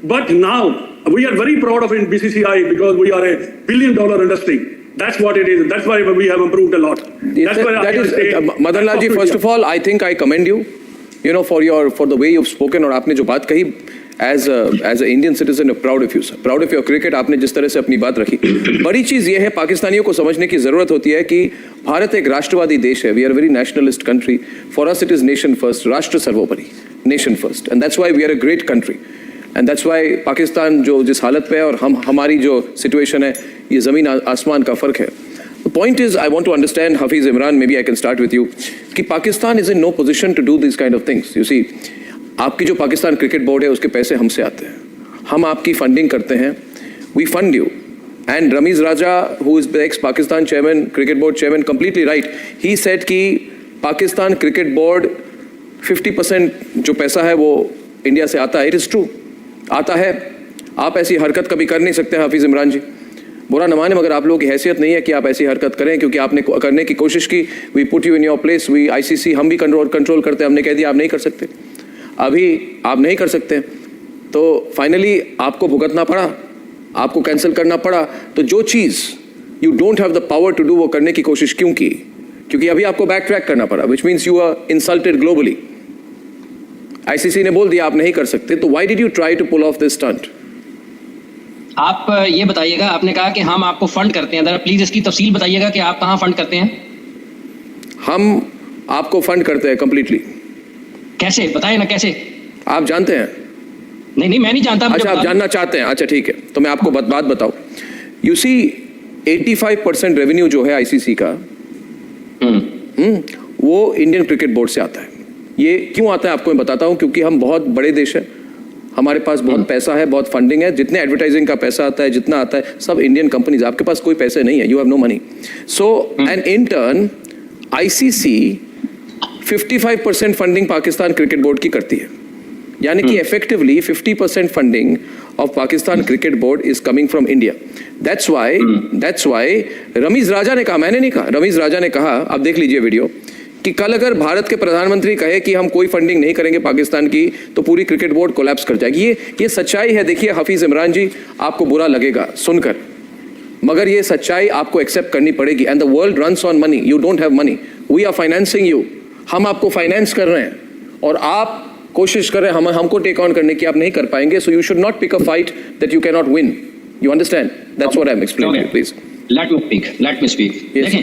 But now we are very proud of BCCI because we are a $1 billion industry. That's what it is. That's why we have improved a lot. That's why that is Madan Lal ji, first of all, I think I commend you, for the way you've spoken और आपने जो बात कही, as an Indian citizen, proud of you, sir. Proud of your cricket. आपने जिस तरह से अपनी बात रखी. बड़ी चीज ये है, पाकिस्तानियों को समझने की जरूरत होती है कि भारत एक राष्ट्रवादी देश है. We are a very nationalist country. For us, it is nation first. राष्ट्र सर्वोपरि. Nation first. And that's why we are a great country. And that's why Pakistan जो जिस हालत पे है और हमारी जो situation है, ये जमीन आसमान का फर्क है. The point is, I want to understand, Hafiz Imran, maybe I can start with you, कि Pakistan is in no position to do these kind of things. You see, आपकी जो पाकिस्तान क्रिकेट बोर्ड है उसके पैसे हमसे आते हैं, हम आपकी फंडिंग करते हैं, we fund you. And Ramiz Raja, who is the ex-Pakistan chairman, cricket board chairman, completely right. He said कि पाकिस्तान क्रिकेट बोर्ड 50% जो पैसा है वो इंडिया से आता है. It is true, आता है. आप ऐसी हरकत कभी कर नहीं सकते हाफिज इमरान जी, बुरा न माने, मगर आप लोगों की हैसियत नहीं है कि आप ऐसी हरकत करें, क्योंकि आपने करने की कोशिश की. We put you in your place. We ICC हम भी कंट्रोल करते हैं. हमने कह दिया आप नहीं कर सकते, अभी आप नहीं कर सकते, तो फाइनली आपको भुगतना पड़ा, आपको कैंसिल करना पड़ा. तो जो चीज़ you don't have the power to do वो करने की कोशिश क्यों की? क्योंकि अभी आपको बैक ट्रैक करना पड़ा, which means you are insulted globally. ICC ने बोल दिया आप नहीं कर सकते, तो why did you try to pull off this stunt? आप ये बताइएगा, आपने कहा कि हम आपको फंड करते हैं, प्लीज इसकी तफसील बताइएगा कि आप कहाँ फंड करते हैं? हम आपको फंड करते हैं कंप्लीटली. कैसे? बताइए ना कैसे. आप जानते हैं? नहीं मैं नहीं जानता. अच्छा, आप जानना चाहते हैं? अच्छा ठीक है, तो मैं आपको बात बताऊं. यू सी 85% रेवेन्यू जो है ICC का, वो इंडियन क्रिकेट बोर्ड से आता है. ये क्यों आता है आपको मैं बताता हूं. क्योंकि हम बहुत बड़े देश है, हमारे पास बहुत पैसा है, बहुत फंडिंग है. जितने एडवर्टाइजिंग का पैसा आता है, जितना आता है, सब इंडियन कंपनीज. आपके पास कोई पैसे नहीं है, you have no money. So and in turn ICC 55% funding Pakistan cricket board की करती है. यानी कि effectively 50% funding of Pakistan cricket board is coming from India. That's why Rameez Raja ने कहा, मैंने नहीं कहा, रमीज राजा ने कहा, आप देख लीजिए वीडियो, कि कल अगर भारत के प्रधानमंत्री कहे कि हम कोई फंडिंग नहीं करेंगे पाकिस्तान की, तो पूरी क्रिकेट बोर्ड कोलैप्स कर जाएगी. ये सच्चाई है. देखिए हाफिज इमरान जी, आपको बुरा लगेगा सुनकर, मगर ये सच्चाई आपको एक्सेप्ट करनी पड़ेगी. And the world runs on money. You don't have money, we are financing you. हम आपको फाइनेंस कर रहे हैं और आप कोशिश कर रहे हैं हमको टेक ऑन करने की. आप नहीं कर पाएंगे. So you should not pick a fight that you can not win. You understand? That's what I am explaining. Please let me speak. देखें,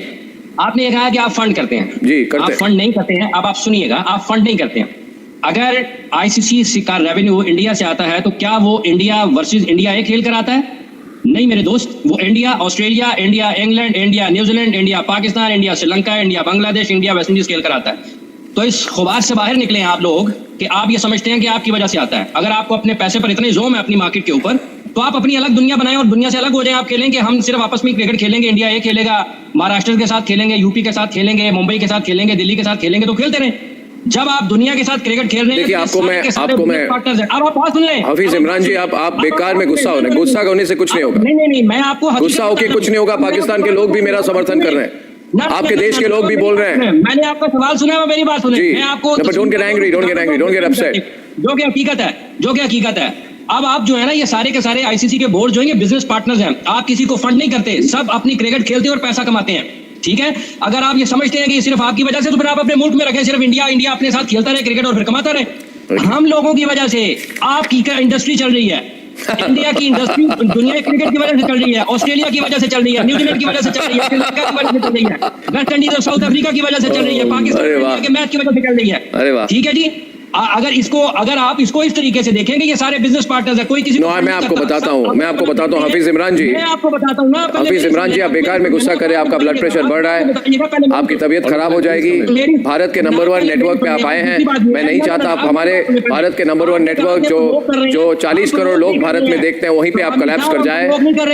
आपने ये कहा कि आप फंड करते हैं. जी करते हैं. आप फंड नहीं करते हैं. अब आप सुनिएगा, आप फंड नहीं करते हैं. अगर ICC का रेवेन्यू इंडिया से आता है, तो क्या वो इंडिया वर्सेस इंडिया एक खेल कराता है? नहीं मेरे दोस्त, वो India Australia, India England, India New Zealand, India Pakistan, India Sri Lanka, India Bangladesh, India West Indies खेल कराता है. तो इस खुबार से बाहर निकले हैं आप लोग कि आप ये समझते हैं कि आपकी वजह से आता है. अगर आपको अपने पैसे पर इतने जोम है अपनी मार्केट के ऊपर, तो आप अपनी अलग दुनिया बनाएं और दुनिया से अलग हो जाएं. आप खेलेंगे, हम सिर्फ आपस में क्रिकेट खेलेंगे, इंडिया ये खेलेगा, महाराष्ट्र के साथ खेलेंगे, यूपी के साथ खेलेंगे, मुंबई के साथ खेलेंगे, दिल्ली के साथ खेलेंगे, तो खेलते रहें. जब आप दुनिया के साथ क्रिकेट खेल रहे हैं, देखिए आपको मैं अब आप बात सुन लें. हाफिज इमरान जी, आप बेकार में गुस्सा होने से कुछ नहीं होगा. नहीं मैं आपको गुस्सा होके कुछ नहीं होगा. पाकिस्तान के लोग भी मेरा समर्थन कर रहे हैं, आपके देश के लोग भी बोल रहे हैं. मैंने आपका सवाल सुना है, मेरी बात सुने. मैं आपको don't get angry, don't get upset. जो कि हकीकत है. अब आप जो है ना, ये सारे के सारे ICC के बोर्ड जो है बिजनेस पार्टनर्स हैं. आप किसी को फंड नहीं करते, सब अपनी क्रिकेट खेलते हैं और पैसा कमाते हैं. ठीक है, अगर आप ये समझते हैं कि सिर्फ आपकी वजह से, तो फिर आप अपने मुल्क में रखें, सिर्फ इंडिया अपने साथ खेलता रहे क्रिकेट और फिर कमाता रहे. हम लोगों की वजह से आपकी इंडस्ट्री चल रही है. इंडिया की इंडस्ट्री दुनिया क्रिकेट की वजह से चल रही है, ऑस्ट्रेलिया की वजह से चल रही है, न्यूजीलैंड की वजह से चल रही है, श्रीलंका की वजह से चल रही है, वेस्ट इंडीज और साउथ अफ्रीका की वजह से चल रही है, पाकिस्तान के मैच की वजह से चल रही है. ठीक है जी. अगर आप इसको इस तरीके से देखेंगे, ये सारे बिजनेस पार्टनर्स है, कोई किसी मैं आपको बताता हूँ हाफिज इमरान जी, मैं आपको बताता हूँ ना. हाफिज इमरान जी, आप बेकार में गुस्सा करें, आपका ब्लड प्रेशर बढ़ रहा है, आपकी तबीयत खराब हो जाएगी. भारत के नंबर 1 नेटवर्क पे आप आए हैं. मैं नहीं चाहता आप हमारे भारत के नंबर 1 नेटवर्क जो 40 करोड़ लोग भारत में देखते हैं, वहीं पे आप कोलैप्स कर जाए.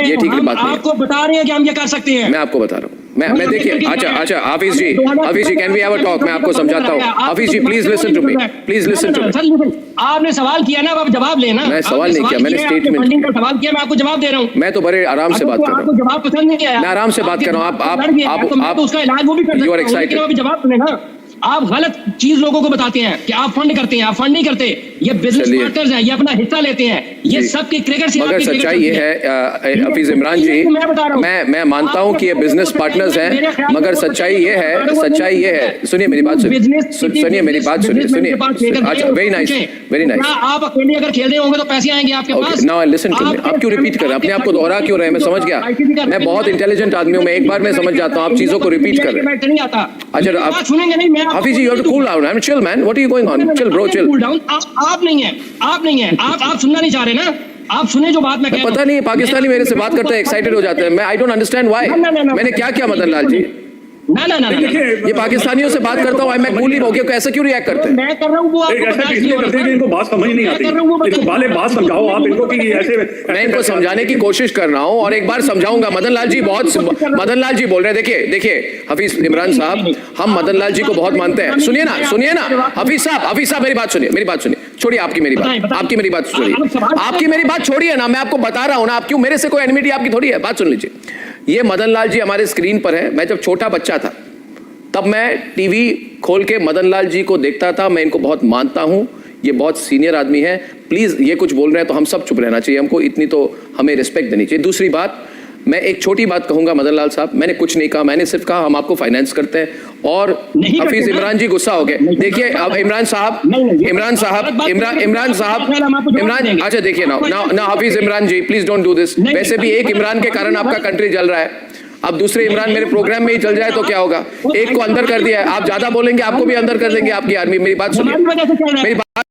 ये ठीक बात नहीं. आपको बता रहे हैं कि हम ये कर सकते हैं. मैं आपको बता रहा हूँ. मैं देखिए, अच्छा Hafiz ji, can we have a talk? मैं आपको समझाता हूँ. Hafiz ji, please listen to me, please listen to me. आपने सवाल किया ना, अब आप जवाब लेना. मैं सवाल नहीं किया, मैंने स्टेटमेंट फंडिंग का सवाल किया, मैं आपको जवाब दे रहा हूँ. मैं तो बड़े आराम से बात कर रहा हूँ. आपको जवाब पसंद नहीं आया? मैं आराम से बात कर रहा हूँ. आप उसका इलाज वो भी कर सकते हैं, लेकिन अभी जवाब सुने ना. आप गलत चीज लोगों को बताते हैं कि आप फंड करते हैं. आप फंड नहीं करते. ये बिजनेस चलिए। पार्टनर्स हैं, ये अपना हिस्सा लेते हैं, ये जी। सबकी क्रिकेट से मगर आपकी क्रिकेट सच्चाई ये चलती है हफीज इमरान जी, मैं बता रहा हूं। मैं मानता हूं कि ये बिजनेस पार्टनर्स हैं, मगर सच्चाई ये है, सुनिए मेरी बात सुनिए मेरी बात सुनिए। अच्छा, वेरी नाइस, वेरी नाइस। आप अकेले अगर खेल रहे होंगे तो पैसे आएंगे आपके पास। नाउ लिसन टू मी, आप क्यों रिपीट कर रहे हैं? अपने आप को दोहरा क्यों रहे हैं? मैं समझ गया, मैं बहुत इंटेलिजेंट आदमी हूं, मैं एक बार में समझ जाता हूं, आप चीजों को रिपीट कर रहे हैं। नहीं आता। अच्छा, आप सुनेंगे नहीं, मैं Hafiz ji, you have to cool down, I am chill man, what are you going on? Chill bro, chill. Cool down. आप नहीं है, आप सुनना नहीं चाह रहे ना, आप सुने जो बात मैं कह रहा हूं। पता नहीं पाकिस्तानी मेरे से बात करते हैं, एक्साइटेड हो जाते हैं, मैं आई डोंट अंडरस्टैंड व्हाई। मैंने क्या किया मदन लाल जी? ना ये पाकिस्तानियों से बात करता हूँ, मैं कूल ही हो गया, ऐसे क्यों रिएक्ट करते हैं? मैं कर रहा हूं वो एक आपको ऐसे बर्दाश्त इसलिए नहीं हो करते हैं कि रहा। इनको बात समझ नहीं आती, इनको वाले बात समझाओ आप इनको कि ऐसे मैं इनको समझाने की कोशिश कर रहा हूँ और एक बार समझाऊंगा। मदन लाल जी मदन लाल जी बोल रहे हैं, देखिए हफीज इमरान साहब, हम मदन लाल जी को बहुत मानते हैं। सुनिए ना हफीज साहब मेरी बात सुनिए, छोड़िए आपकी मेरी बात छोड़िए ना, मैं आपको बता रहा हूँ ना, आप क्यों मेरे से कोई एनिमिटी आपकी थोड़ी है, बात सुन लीजिए। ये मदन लाल जी हमारे स्क्रीन पर है, मैं जब छोटा बच्चा था तब मैं टीवी खोल के मदन लाल जी को देखता था, मैं इनको बहुत मानता हूं, ये बहुत सीनियर आदमी है। प्लीज ये कुछ बोल रहे हैं तो हम सब चुप रहना चाहिए, हमको इतनी तो हमें रिस्पेक्ट देनी चाहिए। दूसरी बात, मैं एक छोटी बात कहूंगा मदन लाल साहब, मैंने कुछ नहीं कहा, मैंने सिर्फ कहा हम आपको फाइनेंस करते हैं और हफीज इमरान जी गुस्सा हो गए। देखिए अब इमरान अच्छा देखिए ना हफीज इमरान जी, प्लीज डोंट डू दिस। वैसे भी एक इमरान के कारण आपका कंट्री जल रहा है, अब दूसरे इमरान मेरे प्रोग्राम में ही चल जाए तो क्या होगा? एक को अंदर कर दिया है, आप ज्यादा बोलेंगे आपको भी अंदर कर देंगे आपकी आर्मी। मेरी बात सुनिए, मेरी बात